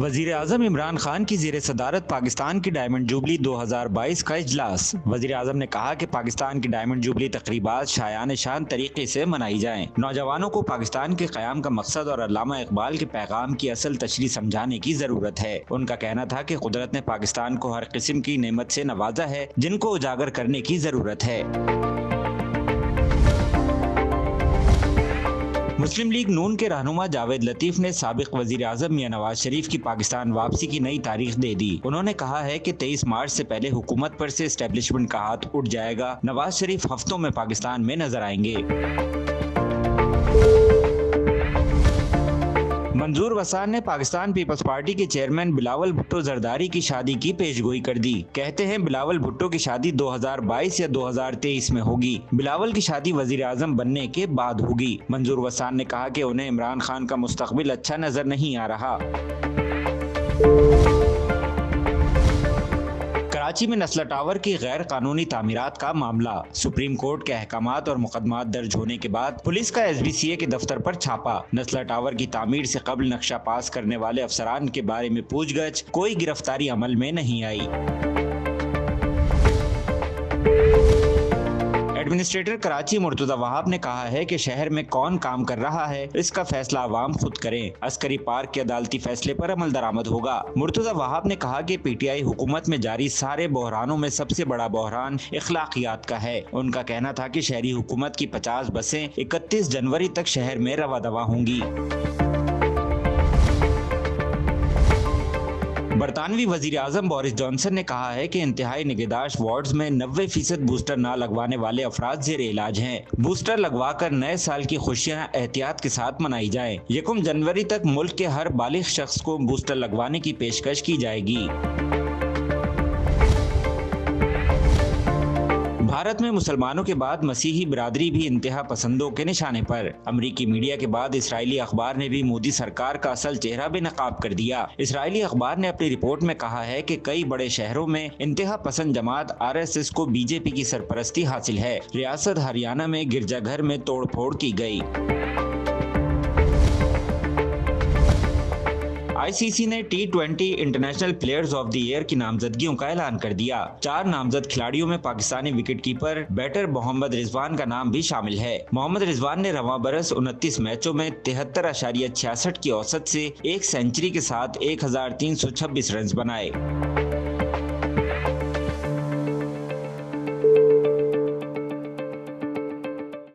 وزیر اعظم عمران خان کی زیر صدارت پاکستان کی ڈائمنڈ جوبلی 2022 کا اجلاس۔ وزیر اعظم نے کہا کہ پاکستان کی ڈائمنڈ جوبلی تقریبات شایان شان طریقے سے منائی جائیں۔ نوجوانوں کو پاکستان کے قیام کا مقصد اور علامہ اقبال کے پیغام کی اصل تشریح سمجھانے کی ضرورت ہے۔ ان کا کہنا تھا کہ قدرت نے پاکستان کو ہر قسم کی نعمت سے نوازا ہے جن کو اجاگر کرنے کی ضرورت ہے۔ مسلم لیگ نون کے رہنما جاوید لطیف نے سابق وزیر اعظم میاں نواز شریف کی پاکستان واپسی کی نئی تاریخ دے دی۔ انہوں نے کہا ہے کہ 23 مارچ سے پہلے حکومت پر سے اسٹیبلشمنٹ کا ہاتھ اٹھ جائے گا۔ نواز شریف ہفتوں میں پاکستان میں نظر آئیں گے۔ منظور وسان نے پاکستان پیپلز پارٹی کے چیئرمین بلاول بھٹو زرداری کی شادی کی پیش گوئی کر دی۔ کہتے ہیں بلاول بھٹو کی شادی 2022 یا 2023 میں ہوگی۔ بلاول کی شادی وزیر اعظم بننے کے بعد ہوگی۔ منظور وسان نے کہا کہ انہیں عمران خان کا مستقبل اچھا نظر نہیں آ رہا۔ کراچی میں نسلا ٹاور کی غیر قانونی تعمیرات کا معاملہ۔ سپریم کورٹ کے احکامات اور مقدمات درج ہونے کے بعد پولیس کا SBCA کے دفتر پر چھاپا۔ نسلا ٹاور کی تعمیر سے قبل نقشہ پاس کرنے والے افسران کے بارے میں پوچھ گچھ، کوئی گرفتاری عمل میں نہیں آئی۔ ایڈمنسٹریٹر کراچی مرتضی وہاب نے کہا ہے کہ شہر میں کون کام کر رہا ہے اس کا فیصلہ عوام خود کریں۔ عسکری پارک کے عدالتی فیصلے پر عمل درآمد ہوگا۔ مرتضی وہاب نے کہا کہ PTI حکومت میں جاری سارے بحرانوں میں سب سے بڑا بحران اخلاقیات کا ہے۔ ان کا کہنا تھا کہ شہری حکومت کی 50 بسیں 31 جنوری تک شہر میں رواں دواں ہوں گی۔ برطانوی وزیر اعظم بورس جانسن نے کہا ہے کہ انتہائی نگہداشت وارڈز میں 90% بوسٹر نہ لگوانے والے افراد زیر علاج ہیں۔ بوسٹر لگوا کر نئے سال کی خوشیاں احتیاط کے ساتھ منائی جائیں۔ 1 جنوری تک ملک کے ہر بالغ شخص کو بوسٹر لگوانے کی پیشکش کی جائے گی۔ بھارت میں مسلمانوں کے بعد مسیحی برادری بھی انتہا پسندوں کے نشانے پر۔ امریکی میڈیا کے بعد اسرائیلی اخبار نے بھی مودی سرکار کا اصل چہرہ بے نقاب کر دیا۔ اسرائیلی اخبار نے اپنی رپورٹ میں کہا ہے کہ کئی بڑے شہروں میں انتہا پسند جماعت RSS کو BJP کی سرپرستی حاصل ہے۔ ریاست ہریانہ میں گرجا گھر میں توڑ پھوڑ کی گئی۔ ICC نے T20 international players of the year کی نامزدگیوں کا اعلان کر دیا۔ 4 نامزد کھلاڑیوں میں پاکستانی وکٹ کیپر بیٹر محمد رضوان کا نام بھی شامل ہے۔ محمد رضوان نے رواں برس 29 میچوں میں 73.66 کی اوسط سے ایک سینچری کے ساتھ 1326 رنز بنائے۔